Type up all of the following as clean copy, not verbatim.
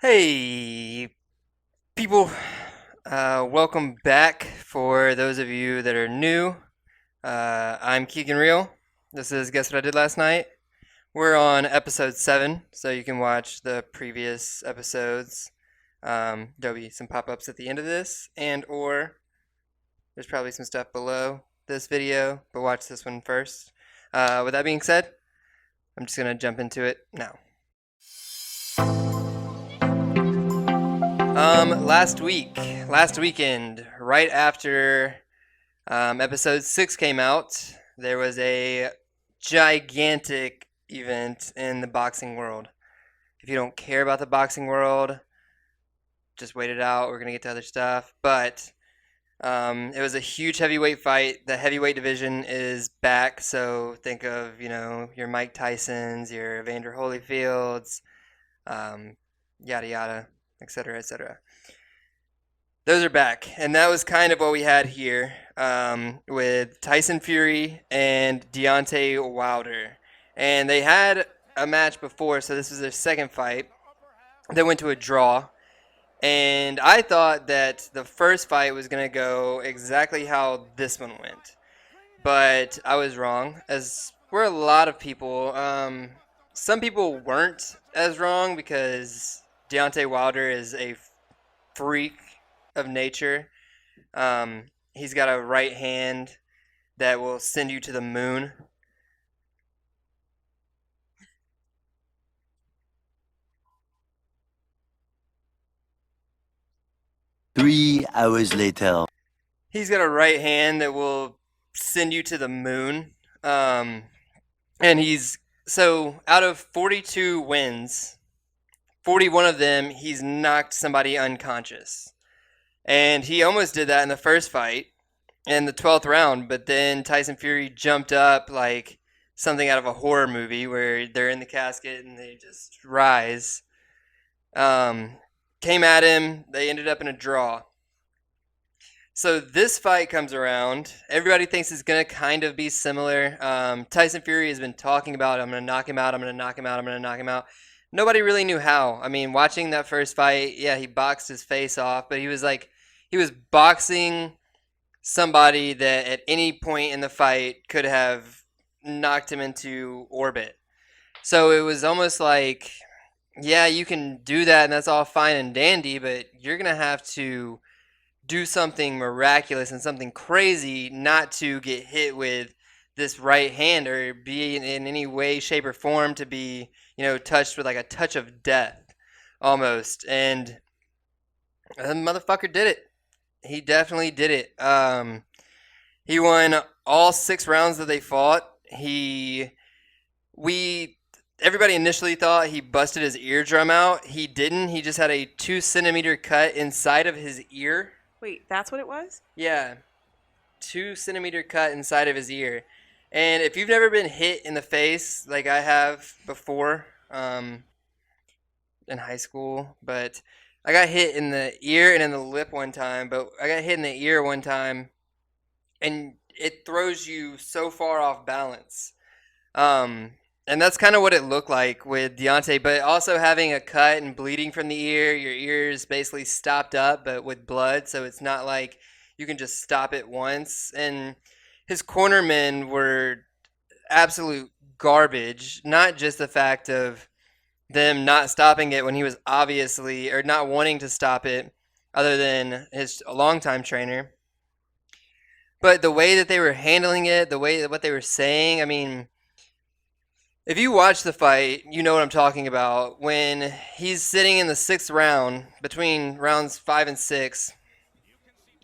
Hey, people. Welcome back for those of you that are new. I'm Keegan Real. This is Guess What I Did Last Night. We're on episode 7, so you can watch the previous episodes. There'll be some pop-ups at the end of this, and or there's probably some stuff below this video, but watch this one first. With that being said, I'm just going to jump into it now. Last weekend, right after episode 6 came out, there was a gigantic event in the boxing world. If you don't care about the boxing world, just wait it out. We're going to get to other stuff. But it was a huge heavyweight fight. The heavyweight division is back. So think of, your Mike Tysons, your Evander Holyfields, yada yada, etc., etc. Those are back, and that was kind of what we had here with Tyson Fury and Deontay Wilder. And they had a match before, so this was their second fight. They went to a draw, and I thought that the first fight was going to go exactly how this one went. But I was wrong, as were a lot of people. Some people weren't as wrong because Deontay Wilder is a freak of nature. He's got a right hand that will send you to the moon. Three hours later. He's got a right hand that will send you to the moon. And so out of 42 wins, 41 of them, he's knocked somebody unconscious. And he almost did that in the first fight in the 12th round, but then Tyson Fury jumped up like something out of a horror movie where they're in the casket and they just rise. Came at him. They ended up in a draw. So this fight comes around. Everybody thinks it's going to kind of be similar. Tyson Fury has been talking about, I'm going to knock him out, I'm going to knock him out, I'm going to knock him out. Nobody really knew how. I mean, watching that first fight, yeah, he boxed his face off, but he was boxing somebody that at any point in the fight could have knocked him into orbit. So it was almost like, yeah, you can do that and that's all fine and dandy, but you're going to have to do something miraculous and something crazy not to get hit with this right hand or be in any way, shape, or form to be, touched with like a touch of death almost. And the motherfucker did it. He definitely did it. He won all 6 rounds that they fought. Everybody initially thought he busted his eardrum out. He didn't. He just had a 2 centimeter cut inside of his ear. Wait, that's what it was? Yeah, 2 centimeter cut inside of his ear. And if you've never been hit in the face like I have before, in high school, but I got hit in the ear and in the lip one time, but I got hit in the ear one time, and it throws you so far off balance. And that's kind of what it looked like with Deontay, but also having a cut and bleeding from the ear, your ear is basically stopped up, but with blood, so it's not like you can just stop it once. And his cornermen were absolute garbage, not just the fact of them not stopping it when he was obviously, or not wanting to stop it, other than his longtime trainer. But the way that they were handling it, the way that what they were saying, I mean, if you watch the fight, you know what I'm talking about. When he's sitting in the 6th round, between rounds 5 and 6,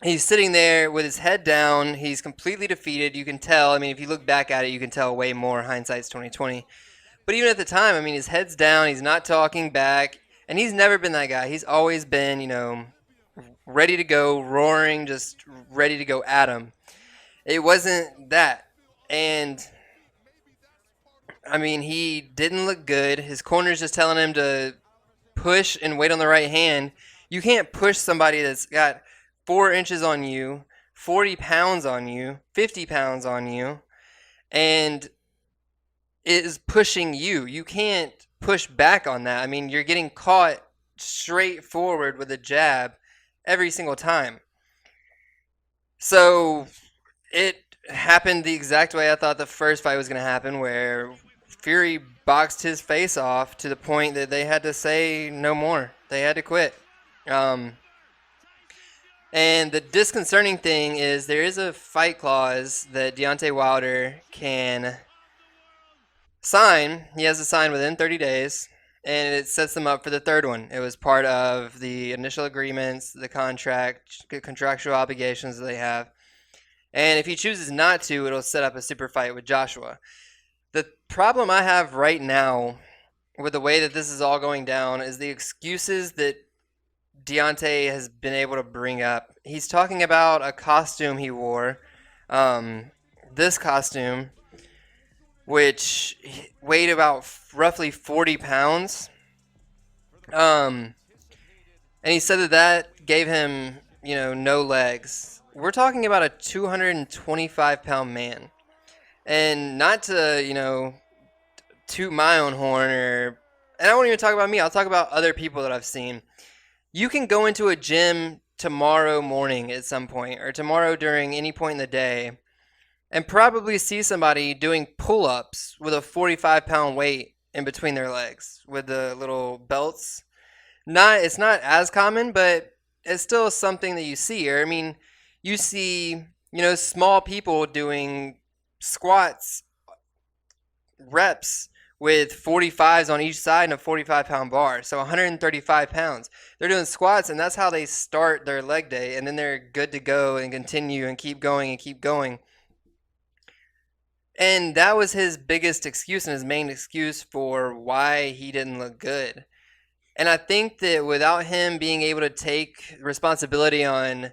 he's sitting there with his head down. He's completely defeated. You can tell. I mean, if you look back at it, you can tell way more. Hindsight's 2020. But even at the time, I mean, his head's down. He's not talking back. And he's never been that guy. He's always been, ready to go, roaring, just ready to go at him. It wasn't that. And I mean, he didn't look good. His corner's just telling him to push and wait on the right hand. You can't push somebody that's got 4 inches on you, 40 pounds on you, 50 pounds on you, and is pushing you. You can't push back on that. I mean, you're getting caught straight forward with a jab every single time. So it happened the exact way I thought the first fight was going to happen, where Fury boxed his face off to the point that they had to say no more. They had to quit. Um, and the disconcerting thing is there is a fight clause that Deontay Wilder can sign. He has to sign within 30 days, and it sets them up for the third one. It was part of the initial agreements, the contractual obligations that they have. And if he chooses not to, it'll set up a super fight with Joshua. The problem I have right now with the way that this is all going down is the excuses that Deontay has been able to bring up. He's talking about a costume he wore. This costume, which weighed about roughly 40 pounds. And he said that gave him, no legs. We're talking about a 225-pound man. And not to, toot my own horn, and I won't even talk about me. I'll talk about other people that I've seen. You can go into a gym tomorrow morning at some point, or tomorrow during any point in the day, and probably see somebody doing pull-ups with a 45-pound weight in between their legs with the little belts. It's not as common, but it's still something that you see. Or I mean, you see, small people doing squats reps with 45s on each side and a 45-pound bar, so 135 pounds. They're doing squats, and that's how they start their leg day, and then they're good to go and continue and keep going and keep going. And that was his biggest excuse and his main excuse for why he didn't look good. And I think that without him being able to take responsibility on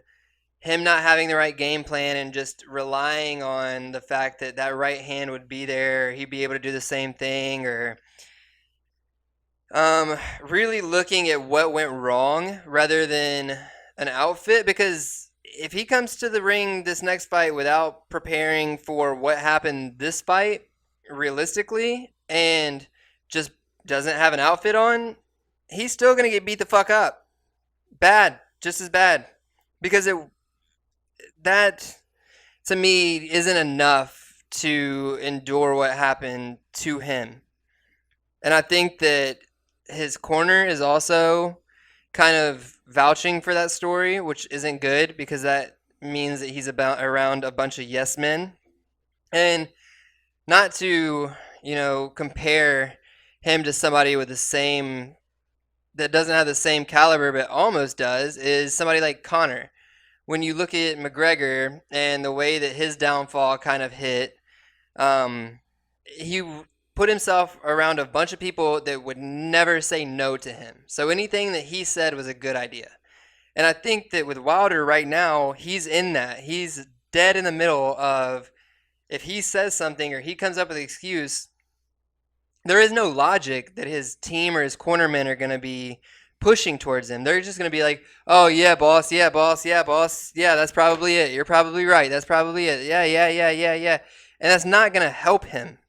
him not having the right game plan and just relying on the fact that that right hand would be there, he'd be able to do the same thing, or really looking at what went wrong rather than an outfit. Because if he comes to the ring this next fight without preparing for what happened this fight realistically and just doesn't have an outfit on, he's still going to get beat the fuck up. Bad. Just as bad. Because that, to me, isn't enough to endure what happened to him. And I think that his corner is also kind of vouching for that story, which isn't good because that means that he's around a bunch of yes men. And not to, compare him to somebody with the same, that doesn't have the same caliber but almost does, is somebody like Conor. When you look at McGregor and the way that his downfall kind of hit, he put himself around a bunch of people that would never say no to him. So anything that he said was a good idea. And I think that with Wilder right now, he's in that. He's dead in the middle of, if he says something or he comes up with an excuse, there is no logic that his team or his cornermen are going to be pushing towards him. They're just going to be like, oh, yeah, boss, yeah, boss, yeah, boss, yeah, that's probably it. You're probably right. That's probably it. Yeah, yeah, yeah, yeah, yeah. And that's not going to help him.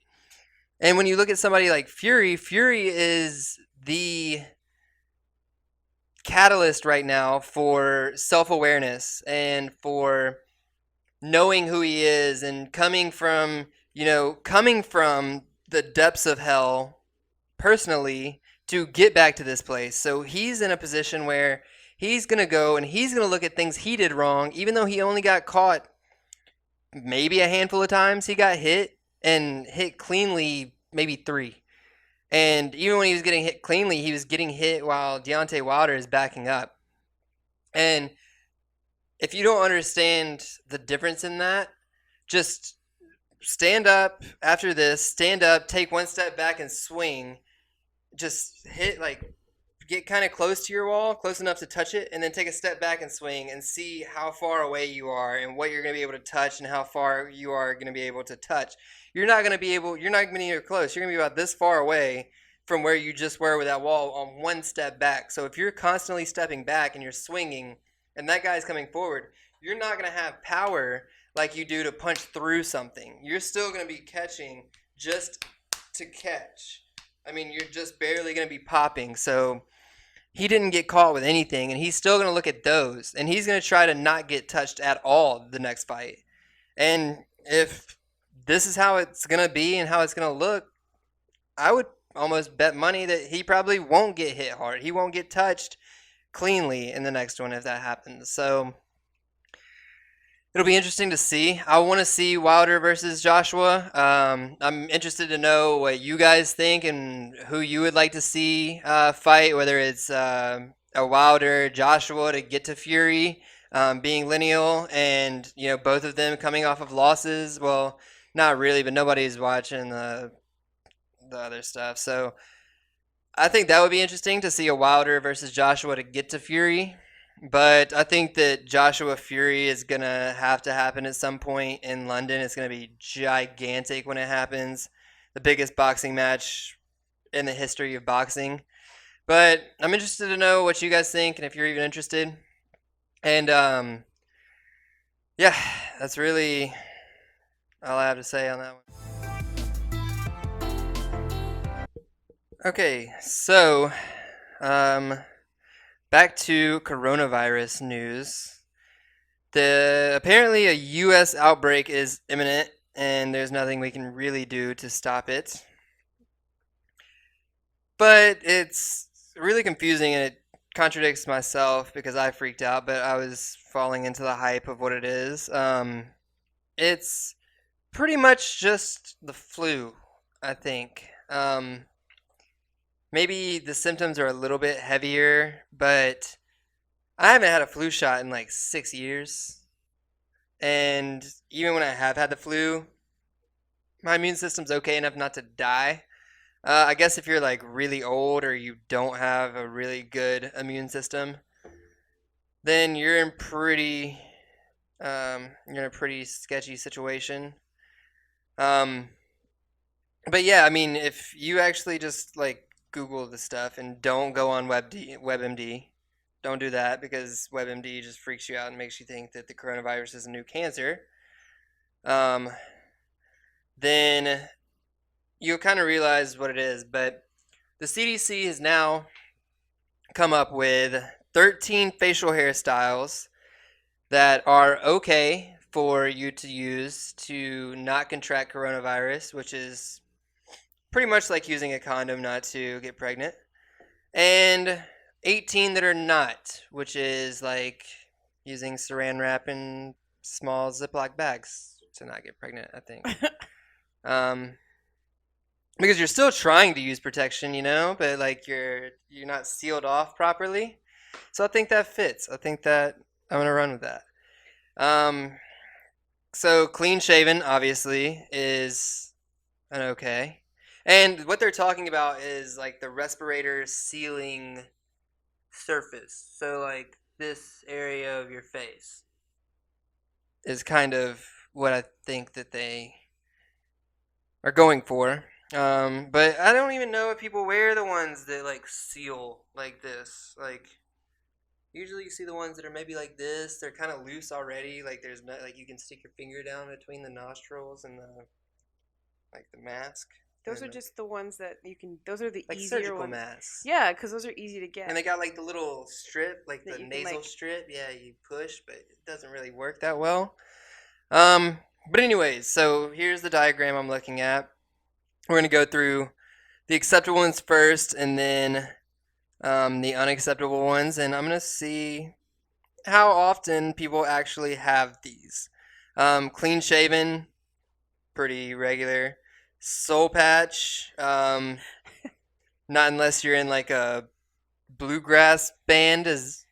And when you look at somebody like Fury, Fury is the catalyst right now for self-awareness and for knowing who he is and coming from the depths of hell personally to get back to this place. So he's in a position where he's going to go and he's going to look at things he did wrong, even though he only got caught maybe a handful of times. He got hit and hit cleanly maybe 3. And even when he was getting hit cleanly, he was getting hit while Deontay Wilder is backing up. And if you don't understand the difference in that, just stand up after this, stand up, take one step back and swing. Just get kind of close to your wall, close enough to touch it, and then take a step back and swing and see how far away you are and what you're going to be able to touch and how far you are going to be able to touch. You're not going to be close. You're going to be about this far away from where you just were with that wall on one step back. So if you're constantly stepping back and you're swinging and that guy's coming forward, you're not going to have power like you do to punch through something. You're still going to be catching just to catch. I mean, you're just barely going to be popping. So he didn't get caught with anything, and he's still going to look at those, and he's going to try to not get touched at all the next fight. And if this is how it's going to be and how it's going to look, I would almost bet money that he probably won't get hit hard. He won't get touched cleanly in the next one if that happens. So it'll be interesting to see. I want to see Wilder versus Joshua. I'm interested to know what you guys think and who you would like to see fight, whether it's a Wilder Joshua to get to Fury, being lineal, and both of them coming off of losses. Well, not really, but nobody's watching the other stuff. So I think that would be interesting to see a Wilder versus Joshua to get to Fury. But I think that Joshua Fury is going to have to happen at some point in London. It's going to be gigantic when it happens. The biggest boxing match in the history of boxing. But I'm interested to know what you guys think and if you're even interested. And yeah, that's really all I have to say on that one. Okay, so back to coronavirus news. Apparently a U.S. outbreak is imminent, and there's nothing we can really do to stop it. But it's really confusing, and it contradicts myself because I freaked out, but I was falling into the hype of what it is. It's pretty much just the flu, I think. Maybe the symptoms are a little bit heavier, but I haven't had a flu shot in like 6 years. And even when I have had the flu, my immune system's okay enough not to die. I guess if you're like really old or you don't have a really good immune system, then you're in a pretty sketchy situation. But yeah, I mean, if you actually just like Google the stuff and don't go on WebMD, don't do that because WebMD just freaks you out and makes you think that the coronavirus is a new cancer. Then you'll kind of realize what it is. But the CDC has now come up with 13 facial hairstyles that are okay for you to use to not contract coronavirus, which is pretty much like using a condom not to get pregnant. And 18 that are not, which is like using saran wrap in small Ziploc bags to not get pregnant, I think. Because you're still trying to use protection, but like you're not sealed off properly. So I think that fits. I think that I'm gonna run with that. So clean shaven obviously is an okay. And what they're talking about is like the respirator sealing surface. So like this area of your face is kind of what I think that they are going for. But I don't even know if people wear the ones that like seal like this. Like usually you see the ones that are maybe like this. They're kind of loose already. Like there's not like you can stick your finger down between the nostrils and the mask. Those are just the ones that you can. Those are the like easier surgical ones. masks. Yeah, because those are easy to get. And they got like the little strip, like That the you can, nasal like- strip. Yeah, you push, but it doesn't really work that well. But anyways, so here's the diagram I'm looking at. We're gonna go through the acceptable ones first, and then the unacceptable ones, and I'm gonna see how often people actually have these. Clean shaven, pretty regular. Soul patch, not unless you're in like a bluegrass band as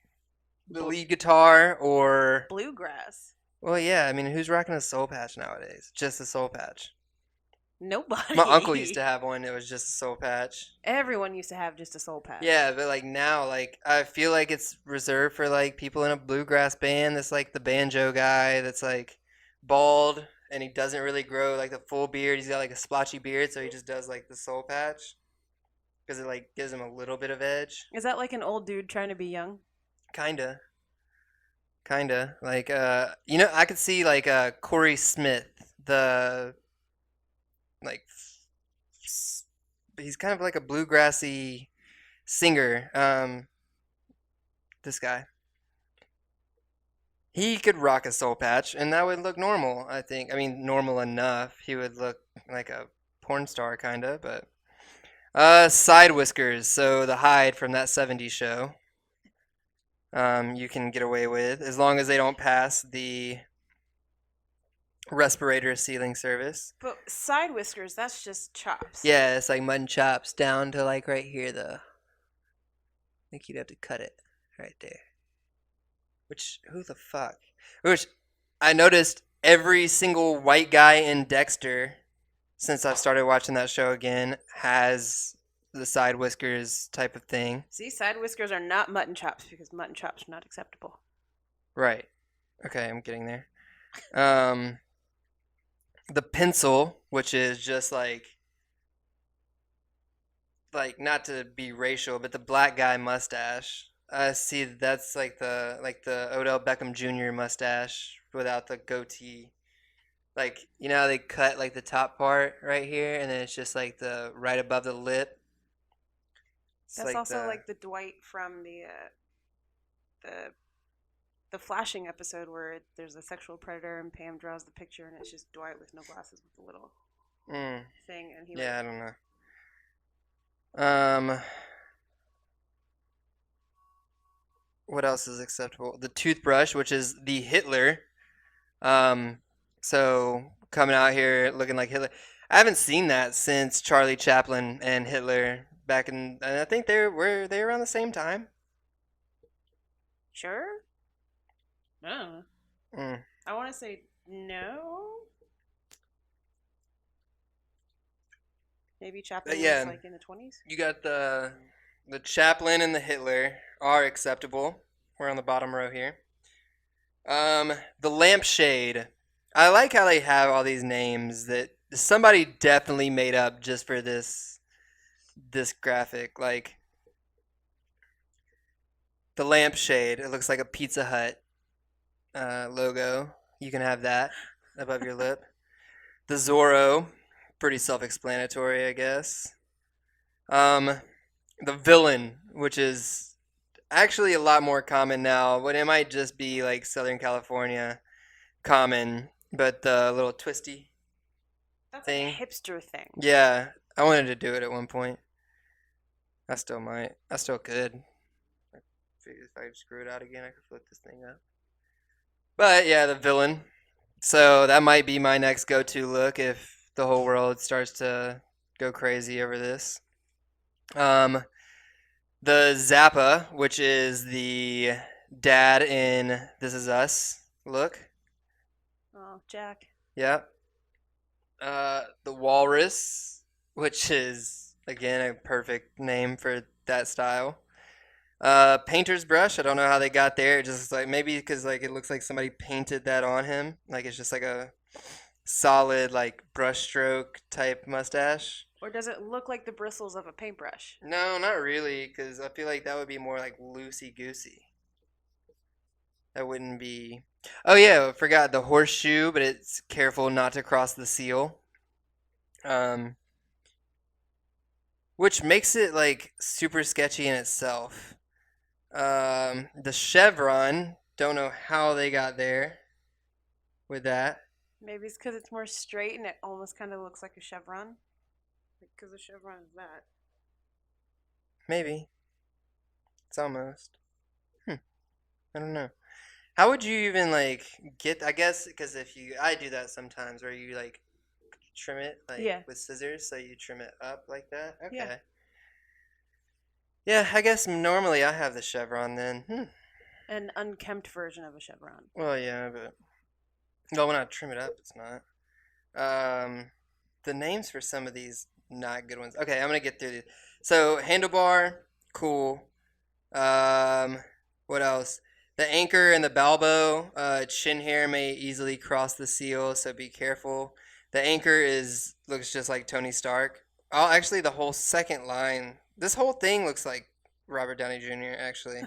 the lead guitar, or Bluegrass. well, yeah. I mean, who's rocking a soul patch nowadays? Just a soul patch. Nobody. My uncle used to have one. It was just a soul patch. Everyone used to have just a soul patch. Yeah, but like now, like I feel like it's reserved for like people in a bluegrass band. That's like the banjo guy that's like bald and he doesn't really grow like the full beard. He's got like a splotchy beard, so he just does like the soul patch because it like gives him a little bit of edge. Is that like an old dude trying to be young? Kinda, like I could see like Corey Smith, the like he's kind of like a bluegrassy singer. This guy. He could rock a soul patch, and that would look normal, I think. I mean, normal enough. He would look like a porn star, kind of, but... Sidewhiskers, so the hide from that '70s show. You can get away with, as long as they don't pass the respirator sealing service. But side whiskers, that's just chops. Yeah, it's like mutton chops down to like right here, though. I think you'd have to cut it right there. Which, who the fuck? Which, I noticed every single white guy in Dexter, since I've started watching that show again, has the side whiskers type of thing. See, side whiskers are not mutton chops because mutton chops are not acceptable. Right. Okay, I'm getting there. The pencil, which is just like not to be racial, but the black guy mustache. I see that's like the Odell Beckham Jr. mustache without the goatee. Like, you know how they cut like the top part right here, and then it's just like the right above the lip. That's like also like the Dwight from the Flashing episode where there's a sexual predator and Pam draws the picture and it's just Dwight with no glasses with a little thing, and he. Yeah, I don't know. What else is acceptable? The toothbrush, which is the Hitler. So coming out here looking like Hitler. I haven't seen that since Charlie Chaplin and Hitler back in. And I think were they around the same time. Sure. No. I want to say no. Maybe Chaplin was like in the 20s. You got the Chaplin and the Hitler are acceptable. We're on the bottom row here. The Lampshade. I like how they have all these names that somebody definitely made up just for this graphic. Like the Lampshade, it looks like a Pizza Hut logo. You can have that above your lip. The Zorro, pretty self-explanatory, I guess. The Villain, which is actually a lot more common now, but it might just be like Southern California common, but the little twisty thing. Like a hipster thing. Yeah, I wanted to do it at one point. I still might. I still could. I figured if I screw it out again, I could flip this thing up. But yeah, the Villain. So that might be my next go-to look if the whole world starts to go crazy over this. The Zappa, which is the dad in This Is Us look. Oh, Jack. Yep. The Walrus, which is, again, a perfect name for that style. Painter's brush, I don't know how they got there. It just like maybe because like it looks like somebody painted that on him. Like it's just like a solid like brush stroke type mustache. Or does it look like the bristles of a paintbrush? No, not really, because I feel like that would be more like loosey-goosey. That wouldn't be... Oh yeah, I forgot the horseshoe, but it's careful not to cross the seal. Which makes it like super sketchy in itself. The chevron, don't know how they got there with that. Maybe it's because it's more straight and it almost kind of looks like a chevron. Because the chevron is that. Maybe. It's almost. I don't know. How would you even like get? I guess because I do that sometimes, where you like trim it like with scissors, so you trim it up like that. Okay. Yeah, I guess normally I have the chevron then. An unkempt version of a chevron. Well, yeah, but when I trim it up, it's not. The names for some of these not good ones. Okay, I'm gonna get through these. So handlebar, cool. What else? The anchor and the balbo, chin hair may easily cross the seal, so be careful. The anchor looks just like Tony Stark. Oh, actually, the whole second line. This whole thing looks like Robert Downey Jr., actually.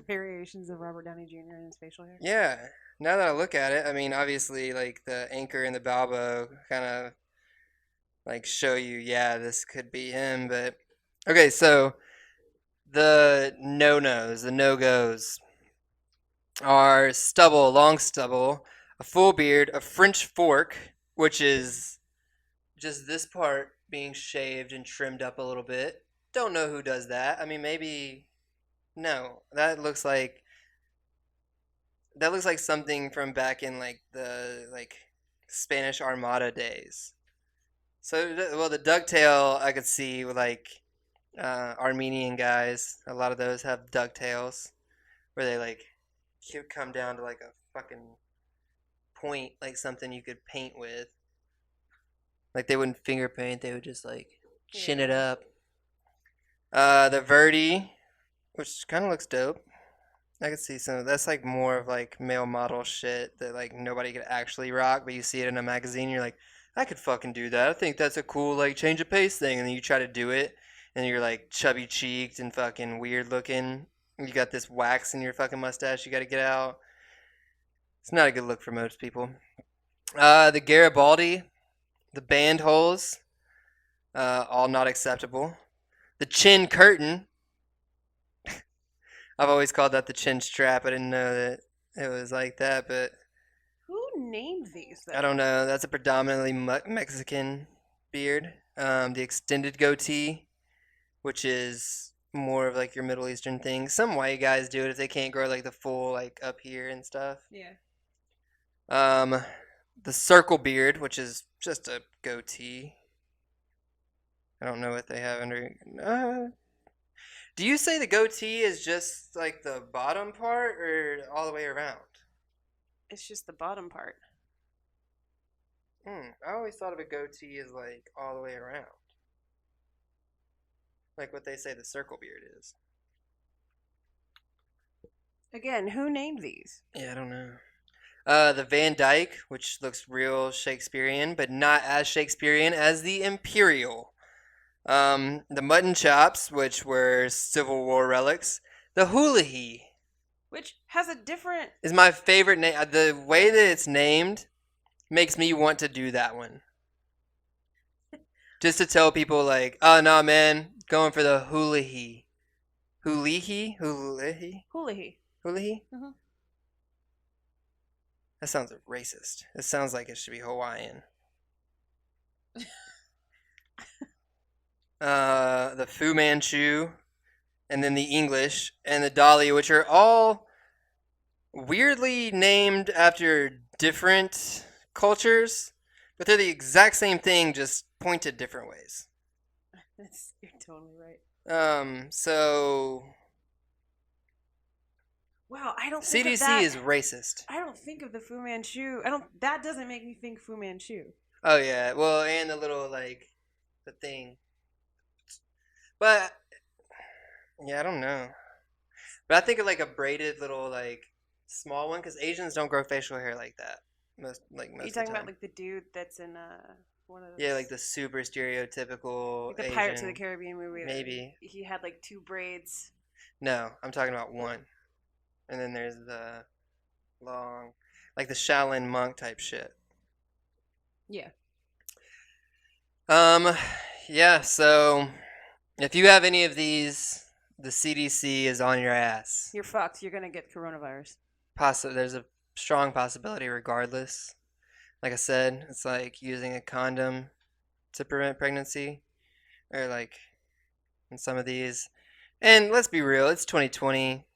Variations of Robert Downey Jr. in his facial hair. Yeah. Now that I look at it, I mean, obviously, like, the anchor and the balbo kind of, like, show you, yeah, this could be him, but... Okay, so, the no-nos, the no-goes. are stubble, long stubble, a full beard, a French fork, which is just this part being shaved and trimmed up a little bit. Don't know who does that. I mean, maybe no. That looks like something from back in like the Spanish Armada days. So, well, the ducktail I could see with like Armenian guys. A lot of those have ducktails where they like come down to like a fucking point, like something you could paint with. Like they wouldn't finger paint; they would just like chin it up. The Verde, which kind of looks dope. I could see some. That's like more of like male model shit that like nobody could actually rock, but you see it in a magazine. You're like, I could fucking do that. I think that's a cool like change of pace thing, and then you try to do it, and you're like chubby cheeked and fucking weird looking. You got this wax in your fucking mustache. You got to get out. It's not a good look for most people. The Garibaldi, the band holes, all not acceptable. The chin curtain. I've always called that the chin strap. I didn't know that it was like that, but Who named these things? I don't know. That's a predominantly Mexican beard. The extended goatee, which is more of like your Middle Eastern thing. Some white guys do it if they can't grow like the full like up here and stuff. Yeah. The circle beard, which is just a goatee. I don't know what they have under. Do you say the goatee is just like the bottom part or all the way around? It's just the bottom part. I always thought of a goatee as like all the way around. Like what they say the circle beard is. Again, who named these? Yeah, I don't know. The Van Dyke, which looks real Shakespearean, but not as Shakespearean as the Imperial. The mutton chops, which were Civil War relics. The Hulihee Which has a different. is my favorite name. The way that it's named makes me want to do that one. Just to tell people, like, oh, no, man, going for the Hulihee. Hulihee? Hulihee? Hulihee. Hulihee? Mhm. That sounds racist. It sounds like it should be Hawaiian. The Fu Manchu, and then the English, and the Dolly, which are all weirdly named after different cultures, but they're the exact same thing, just pointed different ways. You're totally right. So Wow, I don't think of CDC that. is racist. I don't think of the Fu Manchu. That doesn't make me think Fu Manchu. Oh yeah, well, and the little like the thing. But yeah, I don't know. But I think of like a braided little like small one because Asians don't grow facial hair like that. Most Are you of the talking time. about like the dude that's in one of those? Yeah, like the super stereotypical like the Asian. Pirates of the Caribbean movie. Maybe. He had like two braids. No, I'm talking about one. And then there's the long, like the Shaolin monk type shit. Yeah. Yeah. So if you have any of these, the CDC is on your ass. You're fucked. You're gonna get coronavirus. There's a strong possibility, regardless. Like I said, it's like using a condom to prevent pregnancy, or like in some of these. And let's be real, it's 2020.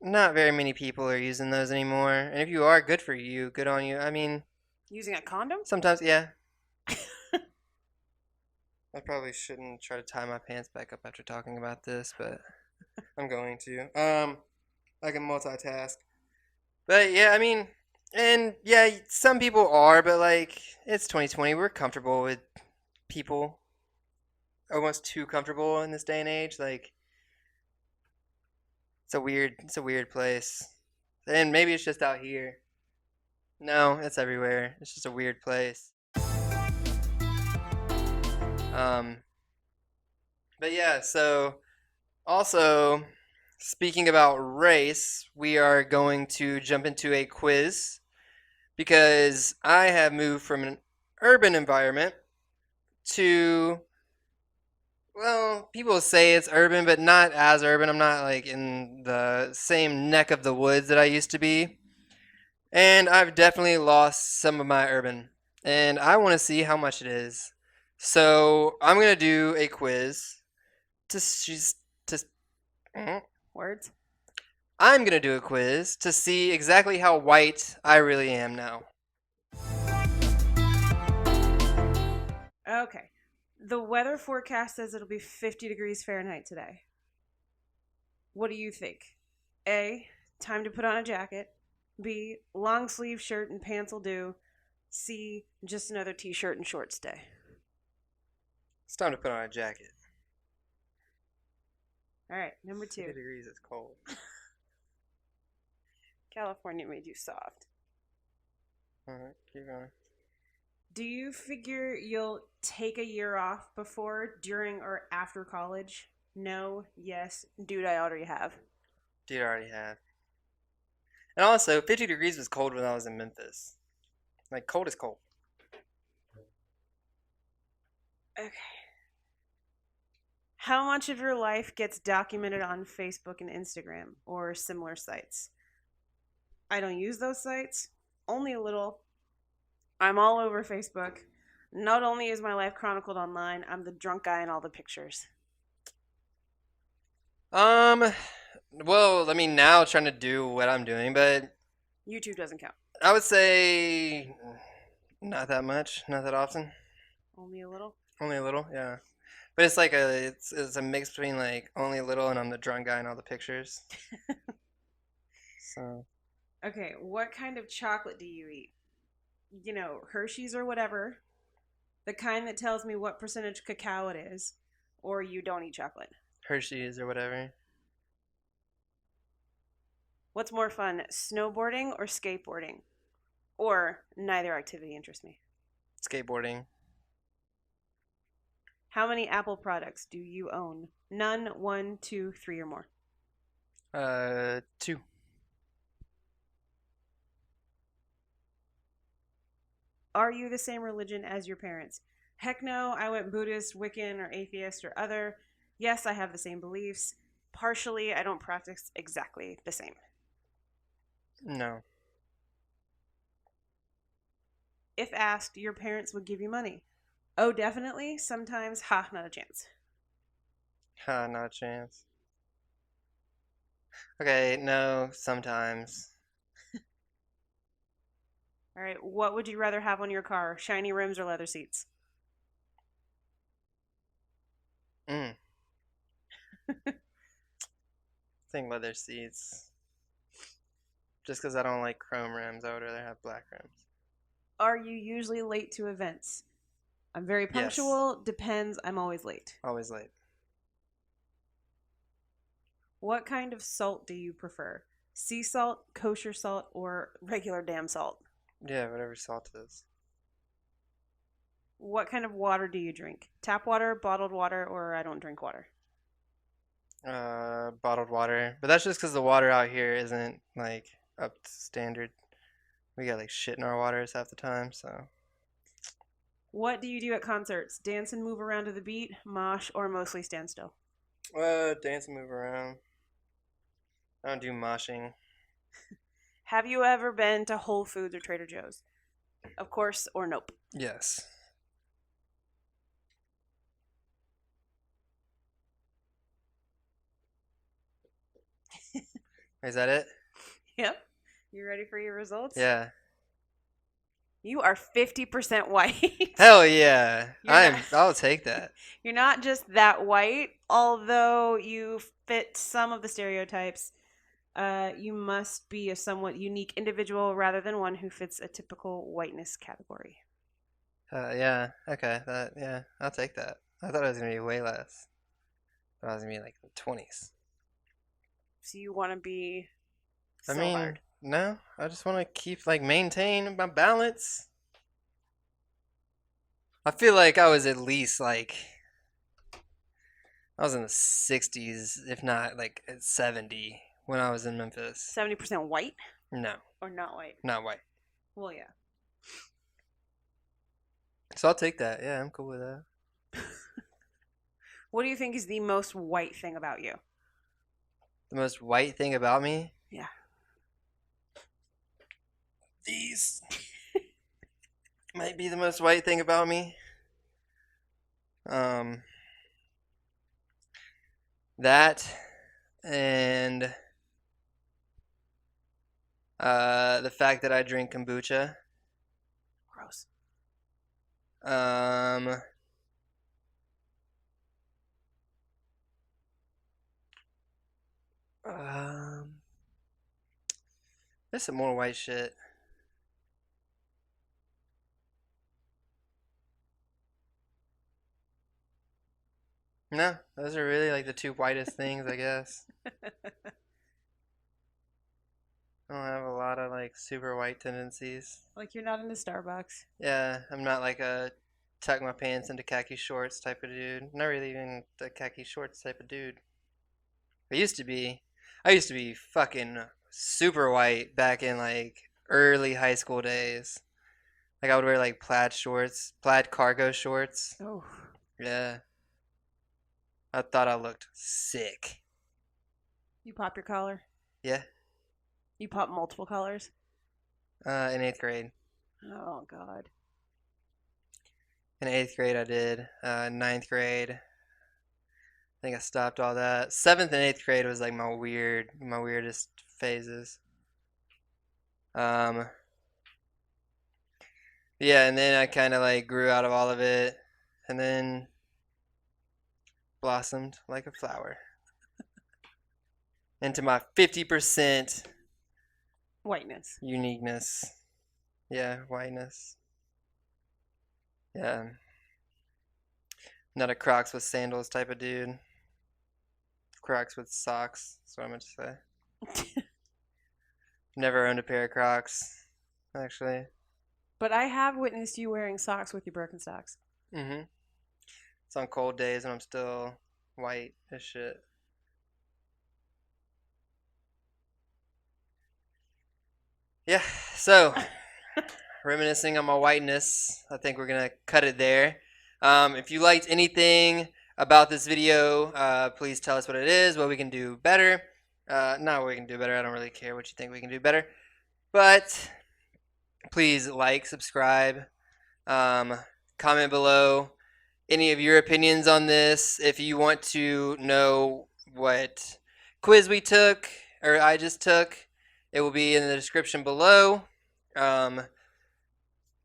Not very many people are using those anymore. And if you are, good for you. Good on you. I mean, Using a condom? sometimes, yeah. I probably shouldn't try to tie my pants back up after talking about this, but I'm going to. I can multitask. But yeah, I mean, and yeah, some people are, but like, it's 2020. We're comfortable with people. Almost too comfortable in this day and age. Like, it's a weird place. And maybe it's just out here. No, it's everywhere. It's just a weird place. But yeah, so also speaking about race, we are going to jump into a quiz because I have moved from an urban environment to well, people say it's urban, but not as urban. I'm not like in the same neck of the woods that I used to be. And I've definitely lost some of my urban. And I want to see how much it is. So I'm gonna do a quiz she's to Words. I'm gonna do a quiz to see exactly how white I really am now. Okay. The weather forecast says it'll be 50 degrees Fahrenheit today. What do you think? A. Time to put on a jacket. B. Long sleeve shirt and pants will do. C. Just another t-shirt and shorts day. It's time to put on a jacket. All right, number 2. 50 degrees is cold. California made you soft. All right, keep going. Do you figure you'll take a year off before, during, or after college? No, yes, dude, I already have. Dude, I already have. And also, 50 degrees was cold when I was in Memphis. Like, cold is cold. Okay. How much of your life gets documented on Facebook and Instagram or similar sites? I don't use those sites, only a little. I'm all over Facebook. Not only is my life chronicled online, I'm the drunk guy in all the pictures. Well, I mean, now trying to do what I'm doing, but YouTube doesn't count. I would say not that much, not that often. Only a little? Only a little, yeah. But it's like it's a mix between like only a little and I'm the drunk guy in all the pictures. So. Okay, what kind of chocolate do you eat? You know, Hershey's or whatever. The kind that tells me what percentage cacao it is. Or you don't eat chocolate. Hershey's or whatever. What's more fun, snowboarding or skateboarding? Or neither activity interests me. Skateboarding. How many Apple products do you own? None, 1, 2, 3, or more. 2. Are you the same religion as your parents? Heck no, I went Buddhist, Wiccan, or atheist or other. Yes, I have the same beliefs. Partially, I don't practice exactly the same. No. If asked, your parents would give you money. Oh, definitely. Sometimes, ha, not a chance. Ha, not a chance. Okay, no, sometimes. All right, what would you rather have on your car? Shiny rims or leather seats? I think leather seats. Just because I don't like chrome rims, I would rather have black rims. Are you usually late to events? I'm very punctual. Yes. Depends. I'm always late. Always late. What kind of salt do you prefer? Sea salt, kosher salt, or regular damn salt? Yeah, whatever salt is. What kind of water do you drink? Tap water, bottled water, or I don't drink water? Bottled water. But that's just because the water out here isn't, like, up to standard. We got, like, shit in our waters half the time, so. What do you do at concerts? Dance and move around to the beat, mosh, or mostly stand still? Dance and move around. I don't do moshing. Have you ever been to Whole Foods or Trader Joe's? Of course, or nope? Yes. Is that it? Yep. You ready for your results? Yeah. You are 50% white. Hell yeah. I'll take that. You're not just that white, although you fit some of the stereotypes. You must be a somewhat unique individual rather than one who fits a typical whiteness category. Yeah. Okay. Yeah. I'll take that. I thought it was gonna be way less. I thought it was gonna be like the 20s. So you want to be hard. No. I just want to keep maintain my balance. I feel like I was at least I was in the 60s, if not at 70 when I was in Memphis. 70% white? No. Or not white? Not white. Well, yeah. So I'll take that. Yeah, I'm cool with that. What do you think is the most white thing about you? The most white thing about me? Yeah. These might be the most white thing about me. That and the fact that I drink kombucha. Gross. Um, um, there's some more white shit. No, those are really like the two whitest things, I guess. I don't have a lot of like super white tendencies. Like you're not into Starbucks. Yeah, I'm not like a tuck my pants into khaki shorts type of dude. Not really even the khaki shorts type of dude. I used to be. I used to be fucking super white back in like early high school days. Like I would wear like plaid shorts, plaid cargo shorts. Oh. Yeah. I thought I looked sick. You pop your collar? Yeah. You pop multiple collars? In 8th grade. Oh, God. In 8th grade I did. 9th grade. I think I stopped all that. 7th and 8th grade was like my weirdest phases. Yeah, and then I kind of like grew out of all of it, and then blossomed like a flower into my 50% Whiteness. uniqueness. Yeah, whiteness. Yeah. Not a Crocs with sandals type of dude. Crocs with socks. That's what I meant to say. Never owned a pair of Crocs, actually. But I have witnessed you wearing socks with your Birkenstocks. Mm-hmm. It's on cold days and I'm still white as shit. Yeah, so reminiscing on my whiteness, I think we're gonna cut it there. If you liked anything about this video, please tell us what it is, what we can do better. Not what we can do better. I don't really care what you think we can do better. But please like, subscribe, comment below any of your opinions on this. If you want to know what quiz we took or I just took, it will be in the description below.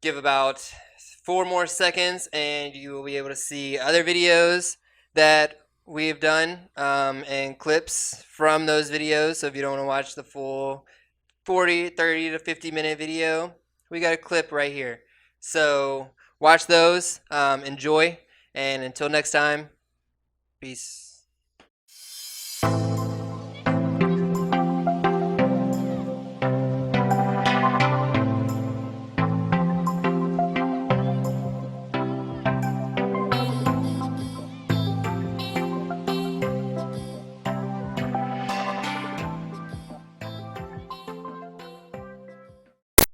Give about 4 more seconds and you will be able to see other videos that we've done and clips from those videos. So if you don't want to watch the full 40, 30 to 50-minute video, we got a clip right here. So watch those, enjoy, and until next time, peace.